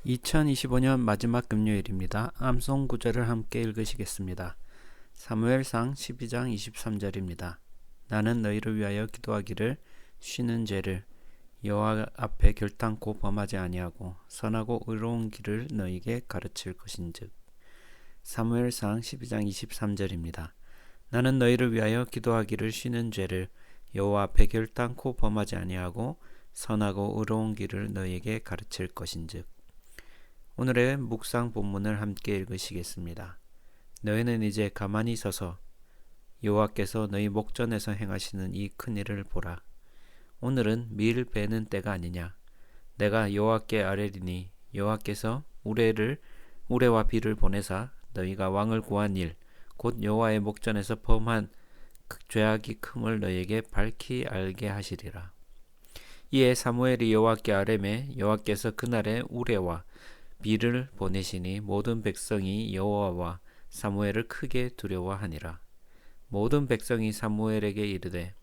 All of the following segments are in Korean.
2025년 마지막 금요일입니다. 암송 구절을 함께 읽으시겠습니다. 사무엘상 12장 23절입니다. 나는 너희를 위하여 기도하기를 쉬는 죄를 여호와 앞에 결단코 범하지 아니하고 선하고 의로운 길을 너희에게 가르칠 것인즉. 사무엘상 12장 23절입니다. 나는 너희를 위하여 기도하기를 쉬는 죄를 여호와 앞에 결단코 범하지 아니하고 선하고 의로운 길을 너희에게 가르칠 것인즉. 오늘의 묵상 본문을 함께 읽으시겠습니다. 너희는 이제 가만히 서서 여호와께서 너희 목전에서 행하시는 이 큰 일을 보라. 오늘은 밀 베는 때가 아니냐. 내가 여호와께 아뢰리니 여호와께서 우레와 비를 보내사 너희가 왕을 구한 일 곧 여호와의 목전에서 범한 죄악이 큼을 너희에게 밝히 알게 하시리라. 이에 사무엘이 여호와께 아뢰매 여호와께서 그날에 우레와 비를 보내시니 모든 백성이 여호와와 사무엘을 크게 두려워하니라. 모든 백성이 사무엘에게 이르되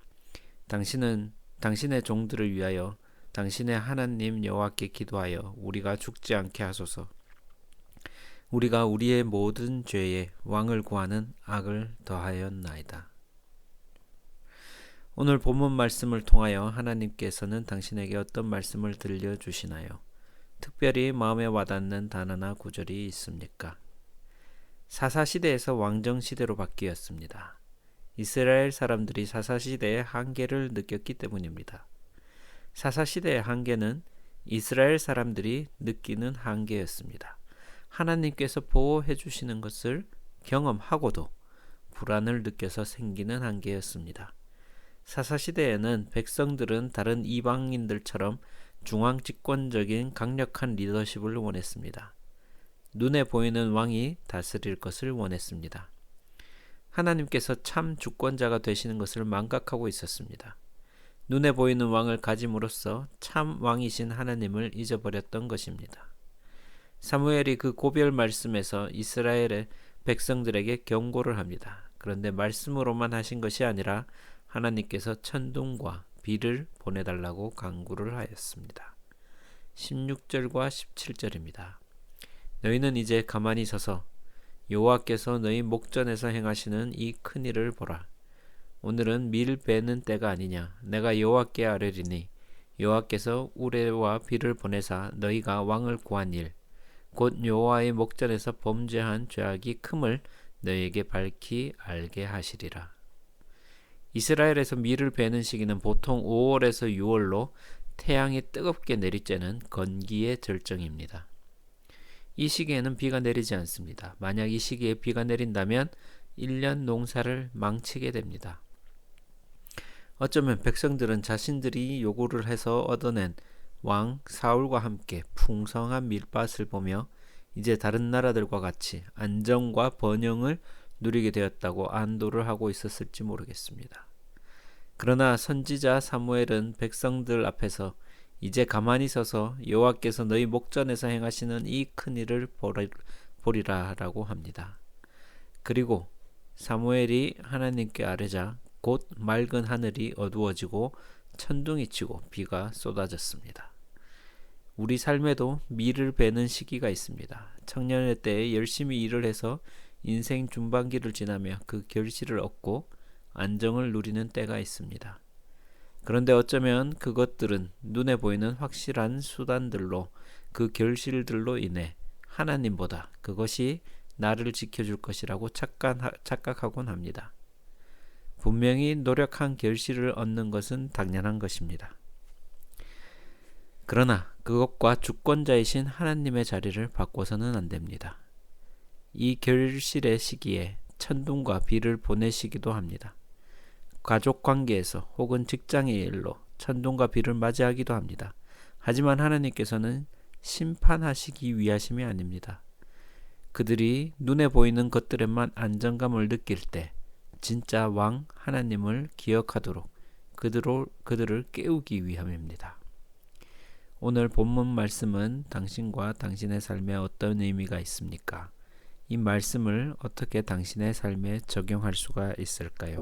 당신은 당신의 종들을 위하여 당신의 하나님 여호와께 기도하여 우리가 죽지 않게 하소서. 우리가 우리의 모든 죄에 왕을 구하는 악을 더하였나이다. 오늘 본문 말씀을 통하여 하나님께서는 당신에게 어떤 말씀을 들려주시나요? 특별히 마음에 와닿는 단어나 구절이 있습니까? 사사시대에서 왕정시대로 바뀌었습니다. 이스라엘 사람들이 사사시대의 한계를 느꼈기 때문입니다. 사사시대의 한계는 이스라엘 사람들이 느끼는 한계였습니다. 하나님께서 보호해 주시는 것을 경험하고도 불안을 느껴서 생기는 한계였습니다. 사사시대에는 백성들은 다른 이방인들처럼 중앙집권적인 강력한 리더십을 원했습니다. 눈에 보이는 왕이 다스릴 것을 원했습니다. 하나님께서 참 주권자가 되시는 것을 망각하고 있었습니다. 눈에 보이는 왕을 가짐으로써 참 왕이신 하나님을 잊어버렸던 것입니다. 사무엘이 그 고별 말씀에서 이스라엘의 백성들에게 경고를 합니다. 그런데 말씀으로만 하신 것이 아니라 하나님께서 천둥과 비를 보내달라고 간구를 하였습니다. 16절과 17절입니다. 너희는 이제 가만히 서서 여호와께서 너희 목전에서 행하시는 이 큰 일을 보라. 오늘은 밀 베는 때가 아니냐. 내가 여호와께 아뢰리니 여호와께서 우레와 비를 보내사 너희가 왕을 구한 일 곧 여호와의 목전에서 범죄한 죄악이 큼을 너희에게 밝히 알게 하시리라. 이스라엘에서 밀을 베는 시기는 보통 5월에서 6월로 태양이 뜨겁게 내리쬐는 건기의 절정입니다. 이 시기에는 비가 내리지 않습니다. 만약 이 시기에 비가 내린다면 1년 농사를 망치게 됩니다. 어쩌면 백성들은 자신들이 요구를 해서 얻어낸 왕 사울과 함께 풍성한 밀밭을 보며 이제 다른 나라들과 같이 안정과 번영을 누리게 되었다고 안도를 하고 있었을지 모르겠습니다. 그러나 선지자 사무엘은 백성들 앞에서 이제 가만히 서서 여호와께서 너희 목전에서 행하시는 이 큰 일을 보리라 라고 합니다. 그리고 사무엘이 하나님께 아뢰자 곧 맑은 하늘이 어두워지고 천둥이 치고 비가 쏟아졌습니다. 우리 삶에도 밀을 베는 시기가 있습니다. 청년의 때에 열심히 일을 해서 인생 중반기를 지나며 그 결실을 얻고 안정을 누리는 때가 있습니다. 그런데 어쩌면 그것들은 눈에 보이는 확실한 수단들로 그 결실들로 인해 하나님보다 그것이 나를 지켜줄 것이라고 착각하곤 합니다. 분명히 노력한 결실을 얻는 것은 당연한 것입니다. 그러나 그것과 주권자이신 하나님의 자리를 바꿔서는 안 됩니다. 이 결실의 시기에 천둥과 비를 보내시기도 합니다. 가족 관계에서 혹은 직장의 일로 천둥과 비를 맞이하기도 합니다. 하지만 하나님께서는 심판하시기 위하심이 아닙니다. 그들이 눈에 보이는 것들에만 안정감을 느낄 때 진짜 왕 하나님을 기억하도록 그들을 깨우기 위함입니다. 오늘 본문 말씀은 당신과 당신의 삶에 어떤 의미가 있습니까? 이 말씀을 어떻게 당신의 삶에 적용할 수가 있을까요?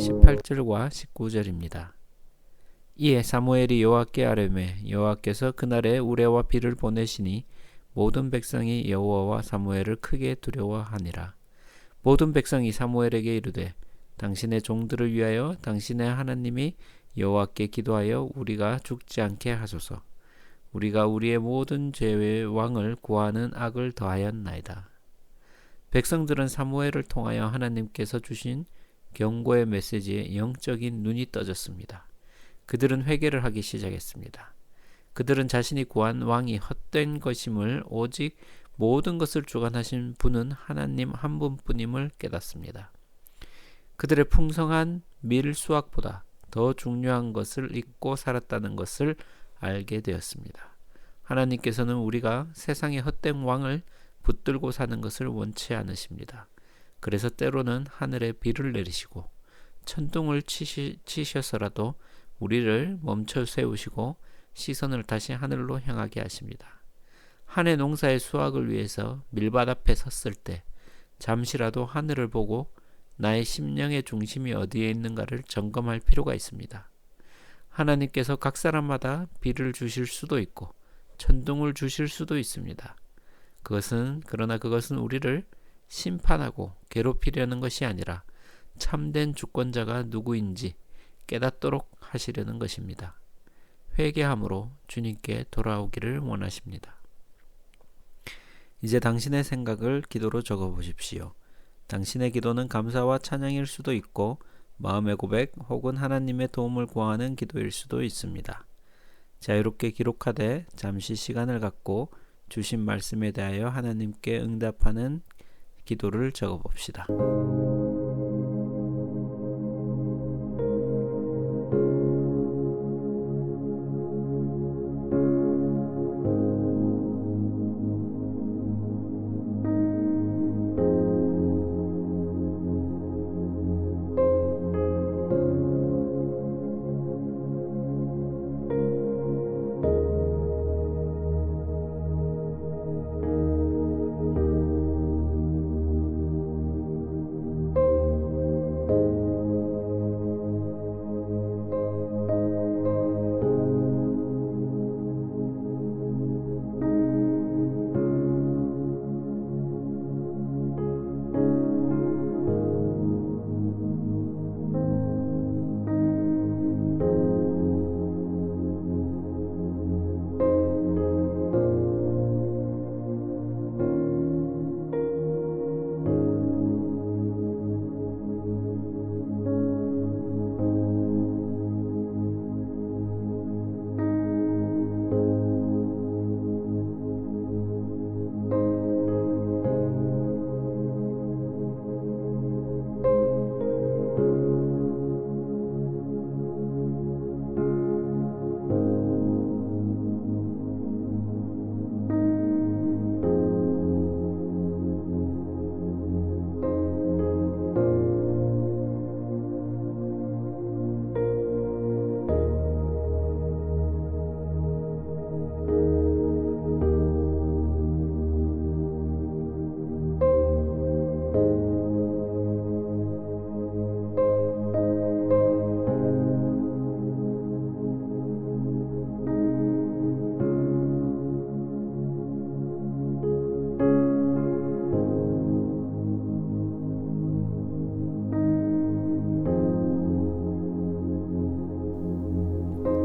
18절과 19절입니다. 이에 사무엘이 여호와께 아뢰매 여호와께서 그날에 우레와 비를 보내시니 모든 백성이 여호와와 사무엘을 크게 두려워하니라. 모든 백성이 사무엘에게 이르되 당신의 종들을 위하여 당신의 하나님이 여호와께 기도하여 우리가 죽지 않게 하소서. 우리가 우리의 모든 죄의 왕을 구하는 악을 더하였나이다. 백성들은 사무엘을 통하여 하나님께서 주신 경고의 메시지에 영적인 눈이 떠졌습니다. 그들은 회개를 하기 시작했습니다. 그들은 자신이 구한 왕이 헛된 것임을, 오직 모든 것을 주관하신 분은 하나님 한 분뿐임을 깨닫습니다. 그들의 풍성한 밀 수확보다 더 중요한 것을 잊고 살았다는 것을 알게 되었습니다. 하나님께서는 우리가 세상의 헛된 왕을 붙들고 사는 것을 원치 않으십니다. 그래서 때로는 하늘에 비를 내리시고 천둥을 치셔서라도 우리를 멈춰 세우시고 시선을 다시 하늘로 향하게 하십니다. 한 해 농사의 수확을 위해서 밀밭 앞에 섰을 때 잠시라도 하늘을 보고 나의 심령의 중심이 어디에 있는가를 점검할 필요가 있습니다. 하나님께서 각 사람마다 비를 주실 수도 있고 천둥을 주실 수도 있습니다. 그러나 그것은 우리를 심판하고 괴롭히려는 것이 아니라 참된 주권자가 누구인지 깨닫도록 하시려는 것입니다. 회개함으로 주님께 돌아오기를 원하십니다. 이제 당신의 생각을 기도로 적어보십시오. 당신의 기도는 감사와 찬양일 수도 있고 마음의 고백 혹은 하나님의 도움을 구하는 기도일 수도 있습니다. 자유롭게 기록하되 잠시 시간을 갖고 주신 말씀에 대하여 하나님께 응답하는 기도를 적어봅시다.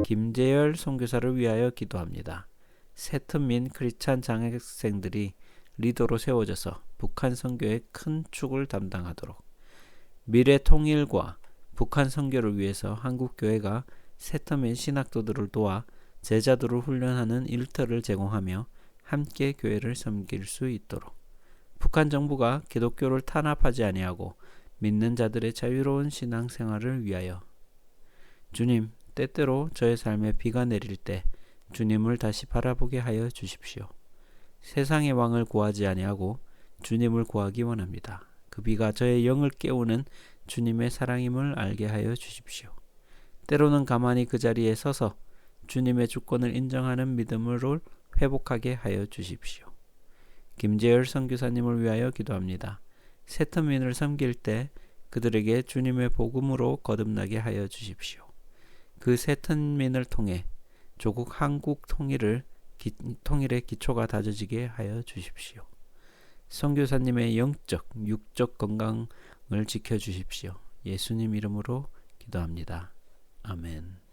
김재열 선교사를 위하여 기도합니다. 새 틈민 크리스찬 장학생들이 리더로 세워져서 북한 선교의 큰 축을 담당하도록, 미래 통일과 북한 선교를 위해서 한국교회가 새 틈민 신학도들을 도와 제자들을 훈련하는 일터를 제공하며 함께 교회를 섬길 수 있도록, 북한 정부가 기독교를 탄압하지 아니하고 믿는 자들의 자유로운 신앙생활을 위하여, 주님, 때때로 저의 삶에 비가 내릴 때 주님을 다시 바라보게 하여 주십시오. 세상의 왕을 구하지 아니하고 주님을 구하기 원합니다. 그 비가 저의 영을 깨우는 주님의 사랑임을 알게 하여 주십시오. 때로는 가만히 그 자리에 서서 주님의 주권을 인정하는 믿음을 회복하게 하여 주십시오. 김재열 선교사님을 위하여 기도합니다. 새 틈민을 섬길 때 그들에게 주님의 복음으로 거듭나게 하여 주십시오. 그 새 천민을 통해 조국 한국 통일의 기초가 다져지게 하여 주십시오. 선교사님의 영적, 육적 건강을 지켜주십시오. 예수님 이름으로 기도합니다. 아멘.